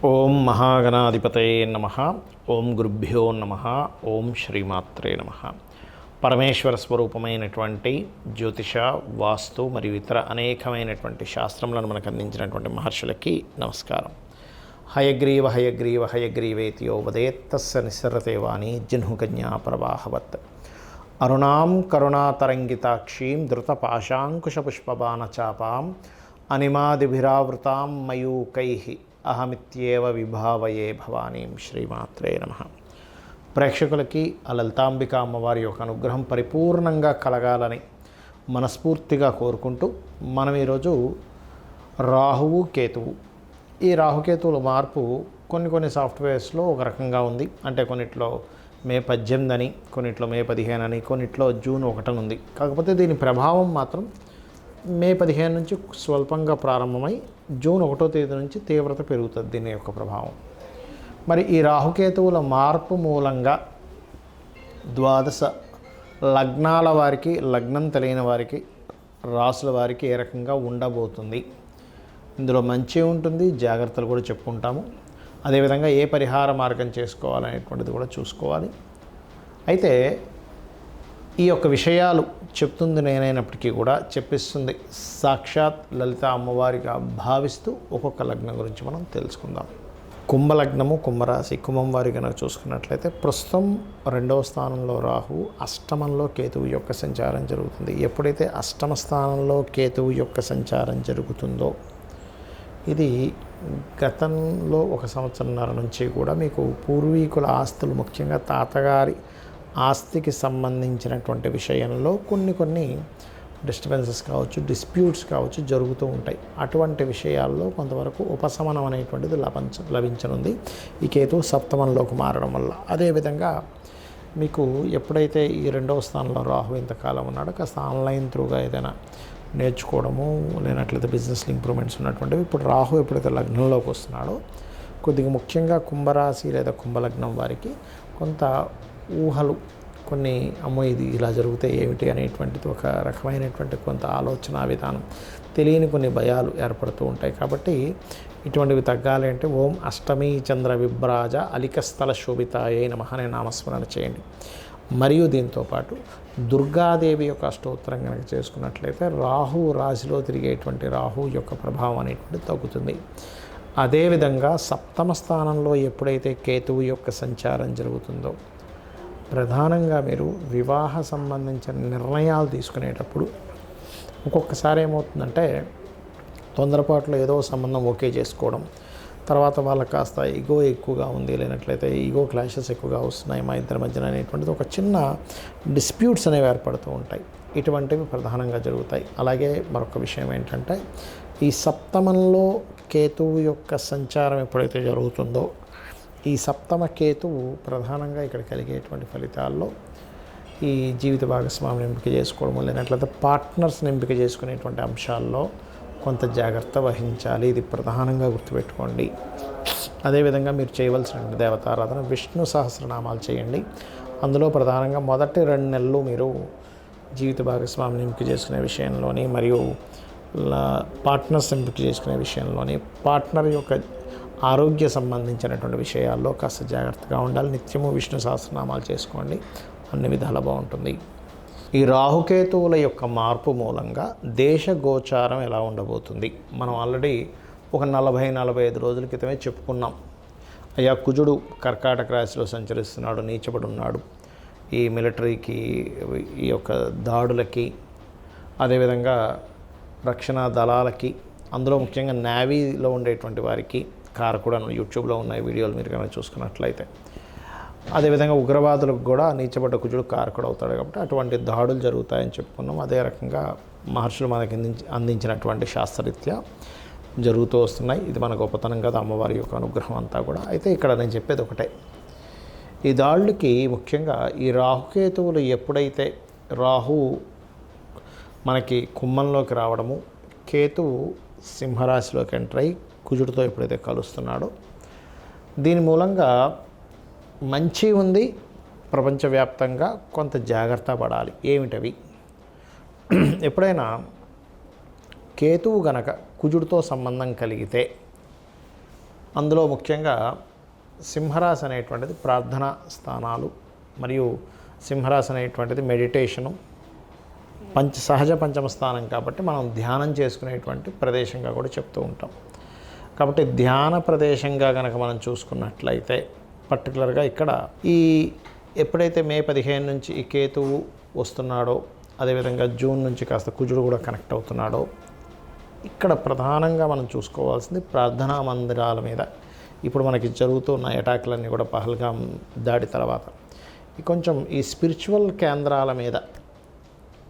ఓం మహాగణాధిపతయే నమః. ఓం గురుభ్యో నమః. ఓం శ్రీమాత్రే నమః. పరమేశ్వర స్వరూపమైనటువంటి జ్యోతిష, వాస్తు మరియు ఇతర అనేకమైనటువంటి శాస్త్రములను మనకు అందించినటువంటి మహర్షులకి నమస్కారం. హయగ్రీవ హయగ్రీవ హయగ్రీవేతియో వదేత్తస్య నిస్సరతే వాణి జిహ్నుకన్యా ప్రవాహవత్. అరుణాం కరుణాతరంగితాక్షీం ధృతపాశాంకుశపుష్పబాణచాపాం అనిమాదిభిరావృతాం మయూకైః అహమిత్యేవ విభావయే భవానీం. శ్రీమాత్రే నమః. ప్రేక్షకులకి ఆ లలితాంబిక అమ్మవారి యొక్క అనుగ్రహం పరిపూర్ణంగా కలగాలని మనస్ఫూర్తిగా కోరుకుంటూ మనం ఈరోజు రాహువు కేతువు, ఈ రాహుకేతువుల మార్పు కొన్ని సాఫ్ట్వేర్స్లో ఒక రకంగా ఉంది. అంటే కొన్నిట్లో మే 18 అని, కొన్నిట్లో మే 15 అని, కొన్నిట్లో జూన్ 1 ఉంది. కాకపోతే దీని ప్రభావం మాత్రం మే 15 నుంచి స్వల్పంగా ప్రారంభమై జూన్ 1వ తేదీ నుంచి తీవ్రత పెరుగుతుంది దీని యొక్క ప్రభావం. మరి ఈ రాహుకేతువుల మార్పు మూలంగా ద్వాదశ లగ్నాల వారికి, లగ్నం తెలియని వారికి, రాసుల వారికి ఏ రకంగా ఉండబోతుంది, ఇందులో మంచి ఉంటుంది, జాగ్రత్తలు కూడా చెప్పుకుంటాము. అదేవిధంగా ఏ పరిహార మార్గం చేసుకోవాలనేటువంటిది కూడా చూసుకోవాలి. అయితే ఈ యొక్క విషయాలు చెప్తుంది నేనైనప్పటికీ కూడా చెప్పిస్తుంది సాక్షాత్ లలిత అమ్మవారిగా భావిస్తూ ఒక్కొక్క లగ్నం గురించి మనం తెలుసుకుందాం. కుంభలగ్నము, కుంభరాశి, కుంభం వారి కనుక చూసుకున్నట్లయితే ప్రస్తుతం 2వ స్థానంలో రాహువు, అష్టమంలో కేతువు యొక్క సంచారం జరుగుతుంది. ఎప్పుడైతే అష్టమ స్థానంలో కేతువు యొక్క సంచారం జరుగుతుందో, ఇది గతంలో 1 సంవత్సరంన్నర నుంచి కూడా మీకు పూర్వీకుల ఆస్తులు, ముఖ్యంగా తాతగారి ఆస్తికి సంబంధించినటువంటి విషయంలో కొన్ని డిస్టర్బెన్సెస్ కావచ్చు, డిస్ప్యూట్స్ కావచ్చు జరుగుతూ ఉంటాయి. అటువంటి విషయాల్లో కొంతవరకు ఉపశమనం అనేటువంటిది లభించనుంది ఈ కేతువు సప్తమంలోకి మారడం వల్ల. అదేవిధంగా మీకు ఎప్పుడైతే ఈ 2వ స్థానంలో రాహు ఇంతకాలం ఉన్నాడో, కాస్త ఆన్లైన్ త్రూగా ఏదైనా నేర్చుకోవడము, లేనట్లయితే బిజినెస్లో ఇంప్రూవ్మెంట్స్ ఉన్నటువంటివి, ఇప్పుడు రాహు ఎప్పుడైతే లగ్నంలోకి వస్తున్నాడో కొద్దిగా ముఖ్యంగా కుంభరాశి లేదా కుంభలగ్నం వారికి కొంత ఊహలు, కొన్ని అమ్మో ఇది ఇలా జరిగితే ఏమిటి అనేటువంటిది ఒక రకమైనటువంటి కొంత ఆలోచన విధానం, తెలియని కొన్ని భయాలు ఏర్పడుతూ ఉంటాయి. కాబట్టి ఇటువంటివి తగ్గాలి అంటే ఓం అష్టమీ చంద్ర విభ్రాజ అలికస్థల శోభితాయే నమః అనే నామస్మరణ చేయండి. మరియు దీంతోపాటు దుర్గాదేవి యొక్క అష్టోత్తరం కనుక చేసుకున్నట్లయితే రాహు రాశిలో తిరిగేటువంటి రాహు యొక్క ప్రభావం అనేటువంటిది తగ్గుతుంది. అదేవిధంగా సప్తమ స్థానంలో ఎప్పుడైతే కేతువు యొక్క సంచారం జరుగుతుందో, ప్రధానంగా మీరు వివాహ సంబంధించిన నిర్ణయాలు తీసుకునేటప్పుడు ఒక్కొక్కసారి ఏమవుతుందంటే తొందరపాటులో ఏదో సంబంధం ఓకే చేసుకోవడం, తర్వాత వాళ్ళకి కాస్త ఈగో ఎక్కువగా ఉంది, లేనట్లయితే ఈగో క్లాషెస్ ఎక్కువగా వస్తున్నాయి మా ఇద్దరి మధ్యన అనేటువంటిది ఒక చిన్న డిస్ప్యూట్స్ అనేవి ఏర్పడుతూ ఉంటాయి. ఇటువంటివి ప్రధానంగా జరుగుతాయి. అలాగే మరొక విషయం ఏంటంటే ఈ సప్తమంలో కేతువు యొక్క సంచారం ఎప్పుడైతే జరుగుతుందో, ఈ సప్తమ కేతువు ప్రధానంగా ఇక్కడ కలిగేటువంటి ఫలితాల్లో ఈ జీవిత భాగస్వామిని ఎంపిక చేసుకోవడము, లేనట్లయితే పార్ట్నర్స్ని ఎంపిక చేసుకునేటువంటి అంశాల్లో కొంత జాగ్రత్త వహించాలి. ఇది ప్రధానంగా గుర్తుపెట్టుకోండి. అదేవిధంగా మీరు చేయవలసిన దేవతారాధన విష్ణు సహస్రనామాలు చేయండి. అందులో ప్రధానంగా మొదటి 2 నెలలు మీరు జీవిత భాగస్వామిని ఎంపిక చేసుకునే విషయంలోని, మరియు పార్ట్నర్స్ ఎంపిక చేసుకునే విషయంలోని, పార్ట్నర్ యొక్క ఆరోగ్య సంబంధించినటువంటి విషయాల్లో కాస్త జాగ్రత్తగా ఉండాలి. నిత్యము విష్ణు సహస్రనామాలు చేసుకోండి, అన్ని విధాల బాగుంటుంది. ఈ రాహుకేతువుల యొక్క మార్పు మూలంగా దేశ గోచారం ఎలా ఉండబోతుంది మనం ఆల్రెడీ ఒక 40-45 రోజుల క్రితమే చెప్పుకున్నాం. అయ్యా కుజుడు కర్కాటక రాశిలో సంచరిస్తున్నాడు, నీచబడి ఉన్నాడు. ఈ మిలిటరీకి, ఈ యొక్క దాడులకి, అదేవిధంగా రక్షణ దళాలకి, అందులో ముఖ్యంగా నేవీలో ఉండేటువంటి వారికి కారకుడు అని యూట్యూబ్లో ఉన్నాయి వీడియోలు మీరు కనుక చూసుకున్నట్లయితే. అదేవిధంగా ఉగ్రవాదులకు కూడా నీచబడ్డ కుజుడు కారకుడు అవుతాడు. కాబట్టి అటువంటి దాడులు జరుగుతాయని చెప్పుకున్నాం. అదే రకంగా మహర్షులు మనకి అందించినటువంటి శాస్త్రరీత్యా జరుగుతూ వస్తున్నాయి. ఇది మన గొప్పతనం కదా, అమ్మవారి యొక్క అనుగ్రహం అంతా కూడా. అయితే ఇక్కడ నేను చెప్పేది ఒకటే, ఈ దాడులకి ముఖ్యంగా ఈ రాహుకేతువులు ఎప్పుడైతే రాహు మనకి కుంభంలోకి రావడము, కేతువు సింహరాశిలోకి ఎంటర్ అయ్యి కుజుడితో ఎప్పుడైతే కలుస్తున్నాడో, దీని మూలంగా మంచి ఉంది. ప్రపంచవ్యాప్తంగా కొంత జాగ్రత్త పడాలి. ఏమిటవి? ఎప్పుడైనా కేతువు గనక కుజుడితో సంబంధం కలిగితే అందులో ముఖ్యంగా సింహరాశి అనేటువంటిది ప్రార్థనా స్థానాలు, మరియు సింహరాశి అనేటువంటిది మెడిటేషను, సహజ పంచమ స్థానం కాబట్టి మనం ధ్యానం చేసుకునేటువంటి ప్రదేశంగా కూడా చెప్తూ ఉంటాం. కాబట్టి ధ్యాన ప్రదేశంగా కనుక మనం చూసుకున్నట్లయితే పర్టికులర్గా ఇక్కడ ఎప్పుడైతే మే 15 నుంచి ఈ కేతువు వస్తున్నాడో, అదేవిధంగా జూన్ నుంచి కాస్త కుజుడు కూడా కనెక్ట్ అవుతున్నాడో, ఇక్కడ ప్రధానంగా మనం చూసుకోవాల్సింది ప్రార్థనా మందిరాల మీద ఇప్పుడు మనకి జరుగుతున్న అటాక్లన్నీ కూడా పహల్గాం దాడి తర్వాత కొంచెం ఈ స్పిరిచువల్ కేంద్రాల మీద,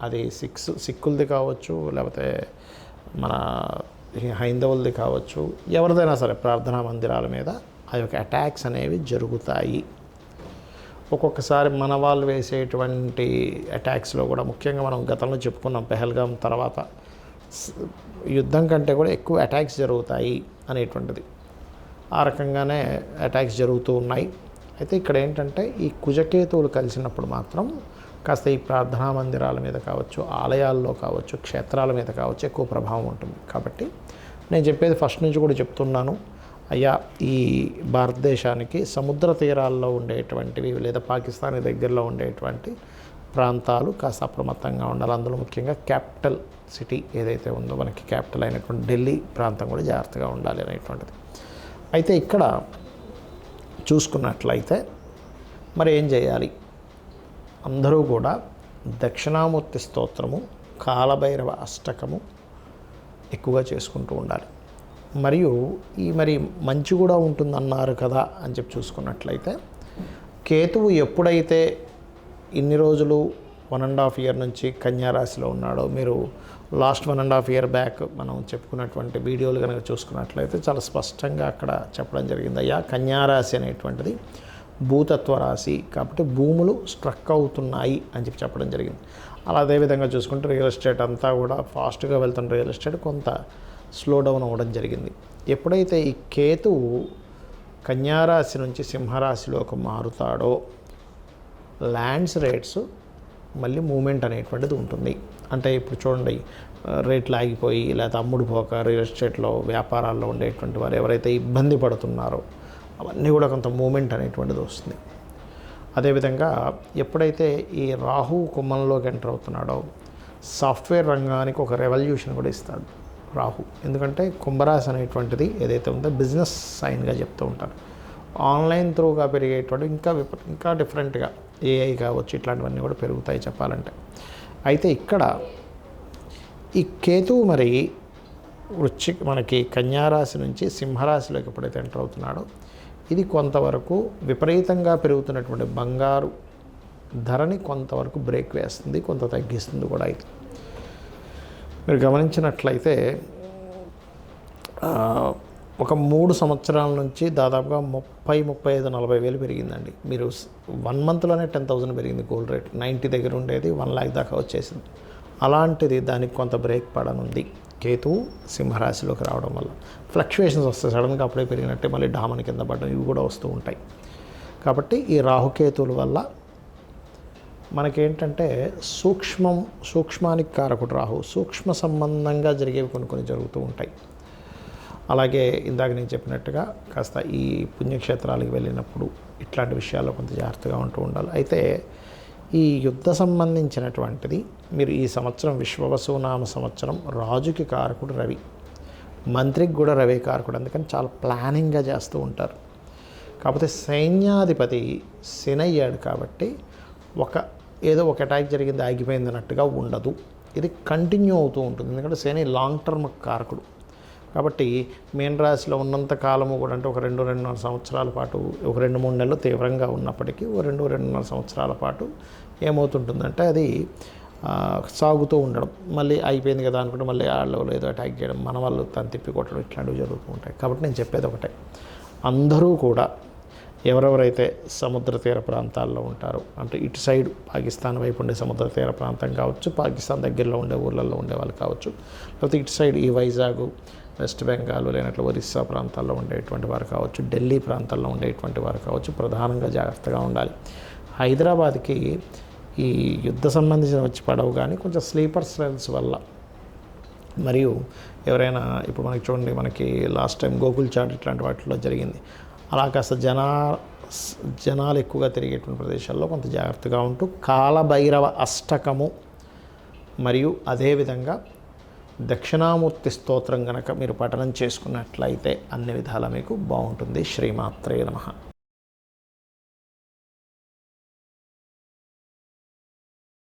అది సిక్కులది కావచ్చు, లేకపోతే మన హైందవులది కావచ్చు, ఎవరిదైనా సరే ప్రార్థనా మందిరాల మీద ఆ యొక్క అటాక్స్ అనేవి జరుగుతాయి. ఒక్కొక్కసారి మన వాళ్ళు వేసేటువంటి అటాక్స్లో కూడా ముఖ్యంగా మనం గతంలో చెప్పుకున్నాం, పెహల్గాం తర్వాత యుద్ధం కంటే కూడా ఎక్కువ అటాక్స్ జరుగుతాయి అనేటువంటిది. ఆ రకంగానే అటాక్స్ జరుగుతూ ఉన్నాయి. అయితే ఇక్కడ ఏంటంటే ఈ కుజకేతువులు కలిసినప్పుడు మాత్రం కాస్త ఈ ప్రార్థనా మందిరాల మీద కావచ్చు, ఆలయాల్లో కావచ్చు, క్షేత్రాల మీద కావచ్చు ఎక్కువ ప్రభావం ఉంటుంది. కాబట్టి నేను చెప్పేది ఫస్ట్ నుంచి కూడా చెప్తున్నాను, అయ్యా ఈ భారతదేశానికి సముద్ర తీరాల్లో ఉండేటువంటివి లేదా పాకిస్తాన్ దగ్గరలో ఉండేటువంటి ప్రాంతాలు కాస్త అప్రమత్తంగా ఉండాలి. అందులో ముఖ్యంగా క్యాపిటల్ సిటీ ఏదైతే ఉందో మనకి క్యాపిటల్ అయినటువంటి ఢిల్లీ ప్రాంతం కూడా జాగ్రత్తగా ఉండాలి అనేటువంటిది. అయితే ఇక్కడ చూసుకున్నట్లయితే మరి ఏం చేయాలి? అందరూ కూడా దక్షిణామూర్తి స్తోత్రము, కాలభైరవ అష్టకము ఎక్కువగా చేసుకుంటూ ఉండాలి. మరియు మరి మంచి కూడా ఉంటుందన్నారు కదా అని చెప్పి చూసుకున్నట్లయితే కేతువు ఎప్పుడైతే ఇన్ని రోజులు 1.5 year నుంచి కన్యారాశిలో ఉన్నాడో, మీరు లాస్ట్ 1.5 year బ్యాక్ మనం చెప్పుకున్నటువంటి వీడియోలు కనుక చూసుకున్నట్లయితే చాలా స్పష్టంగా అక్కడ చెప్పడం జరిగింది, అయ్యా కన్యారాశి అనేటువంటిది భూతత్వ రాశి కాబట్టి భూములు స్ట్రక్ అవుతున్నాయి అని చెప్పి చెప్పడం జరిగింది. అలా అదేవిధంగా చూసుకుంటే రియల్ ఎస్టేట్ అంతా కూడా ఫాస్ట్గా వెళ్తున్న రియల్ ఎస్టేట్ కొంత స్లో డౌన్ అవ్వడం జరిగింది. ఎప్పుడైతే ఈ కేతువు కన్యారాశి నుంచి సింహరాశిలోకి మారుతాడో ల్యాండ్స్ రేట్స్ మళ్ళీ మూమెంట్ అనేటువంటిది ఉంటుంది. అంటే ఇప్పుడు చూడండి, రేట్లు ఆగిపోయి లేదా అమ్ముడు పోక రియల్ ఎస్టేట్లో వ్యాపారాల్లో ఉండేటువంటి వారు ఎవరైతే ఇబ్బంది పడుతున్నారో అవన్నీ కూడా కొంత మూమెంట్ అనేటువంటిది వస్తుంది. అదేవిధంగా ఎప్పుడైతే ఈ రాహు కుంభంలోకి ఎంటర్ అవుతున్నాడో సాఫ్ట్వేర్ రంగానికి ఒక రెవల్యూషన్ కూడా ఇస్తాడు రాహు. ఎందుకంటే కుంభరాశి అనేటువంటిది ఏదైతే ఉందో బిజినెస్ సైన్గా చెప్తూ ఉంటారు. ఆన్లైన్ త్రూగా పెరిగేటువంటి ఇంకా డిఫరెంట్గా ఏఐ కావచ్చు, ఇట్లాంటివన్నీ కూడా పెరుగుతాయి చెప్పాలంటే. అయితే ఇక్కడ ఈ కేతువు మరి మనకి కన్యారాశి నుంచి సింహరాశిలోకి ఎప్పుడైతే ఎంటర్ అవుతున్నాడో ఇది కొంతవరకు విపరీతంగా పెరుగుతున్నటువంటి బంగారు ధరని కొంతవరకు బ్రేక్ వేస్తుంది, కొంత తగ్గిస్తుంది కూడా. అయితే మీరు గమనించినట్లయితే ఒక 3 సంవత్సరాల నుంచి దాదాపుగా 35-40 వేలు పెరిగిందండి. మీరు 1 monthలోనే 10,000 పెరిగింది గోల్డ్ రేట్. 90 దగ్గర ఉండేది 1 lakh దాకా వచ్చేసింది. అలాంటిది దానికి కొంత బ్రేక్ పడనుంది కేతువు సింహరాశిలోకి రావడం వల్ల. ఫ్లక్చువేషన్స్ వస్తాయి, సడన్గా అప్పుడే పెరిగినట్టే మళ్ళీ డామని కింద పడడం, ఇవి కూడా వస్తూ ఉంటాయి. కాబట్టి ఈ రాహుకేతువుల వల్ల మనకేంటంటే సూక్ష్మానికి కారకుడు రాహు, సూక్ష్మ సంబంధంగా జరిగేవి కొన్ని జరుగుతూ ఉంటాయి. అలాగే ఇందాక నేను చెప్పినట్టుగా కాస్త ఈ పుణ్యక్షేత్రాలకు వెళ్ళినప్పుడు ఇట్లాంటి విషయాల్లో కొంత జాగ్రత్తగా ఉంటూ ఉండాలి. అయితే ఈ యుద్ధ సంబంధించినటువంటిది మీరు ఈ సంవత్సరం విశ్వవసునామ సంవత్సరం రాజుకి కారకుడు రవి, మంత్రికి కూడా రవి కారకుడు, అందుకని చాలా ప్లానింగ్గా చేస్తూ ఉంటారు. కాకపోతే సైన్యాధిపతి శని అయ్యాడు కాబట్టి ఏదో ఒక అటాక్ జరిగింది ఆగిపోయింది అన్నట్టుగా ఉండదు, ఇది కంటిన్యూ అవుతూ ఉంటుంది. ఎందుకంటే శని లాంగ్ టర్మ్ కారకుడు కాబట్టి మీన రాశిలో ఉన్నంత కాలము కూడా, అంటే ఒక 2-2.5 సంవత్సరాల పాటు, ఒక 2-3 నెలలు తీవ్రంగా ఉన్నప్పటికీ 2-2.5 సంవత్సరాల పాటు ఏమవుతుంటుందంటే అది సాగుతూ ఉండడం, మళ్ళీ అయిపోయింది కదా అనుకుంటే మళ్ళీ వాళ్ళు ఏదో అటాక్ చేయడం, మన వాళ్ళు తను తిప్పి కొట్టడం, ఇట్లాంటివి జరుగుతూ ఉంటాయి. కాబట్టి నేను చెప్పేది ఒకటే, అందరూ కూడా ఎవరెవరైతే సముద్ర తీర ప్రాంతాల్లో ఉంటారో, అంటే ఇటు సైడ్ పాకిస్తాన్ వైపు ఉండే సముద్ర తీర ప్రాంతం కావచ్చు, పాకిస్తాన్ దగ్గరలో ఉండే ఊళ్ళల్లో ఉండే వాళ్ళు కావచ్చు, లేకపోతే ఇటు సైడ్ ఈ వైజాగ్, వెస్ట్ బెంగాల్, లేనట్లు ఒరిస్సా ప్రాంతాల్లో ఉండేటువంటి వారు కావచ్చు, ఢిల్లీ ప్రాంతాల్లో ఉండేటువంటి వారు కావచ్చు, ప్రధానంగా జాగ్రత్తగా ఉండాలి. హైదరాబాద్కి ఈ యుద్ధ సంబంధించిన వచ్చి పడవు కానీ కొంచెం స్లీపర్ సెల్స్ వల్ల మరియు ఎవరైనా ఇప్పుడు మనకి చూడండి, మనకి లాస్ట్ టైం గోకుల్ చాట్ ఇట్లాంటి వాటిలో జరిగింది. అలా కాస్త జనాలు ఎక్కువగా తిరిగేటువంటి ప్రదేశాల్లో కొంత జాగ్రత్తగా ఉంటూ కాలభైరవ అష్టకము మరియు అదేవిధంగా దక్షిణామూర్తి స్తోత్రం కనుక మీరు పఠనం చేసుకున్నట్లయితే అన్ని విధాలా మీకు బాగుంటుంది. శ్రీమాత్రే నమః.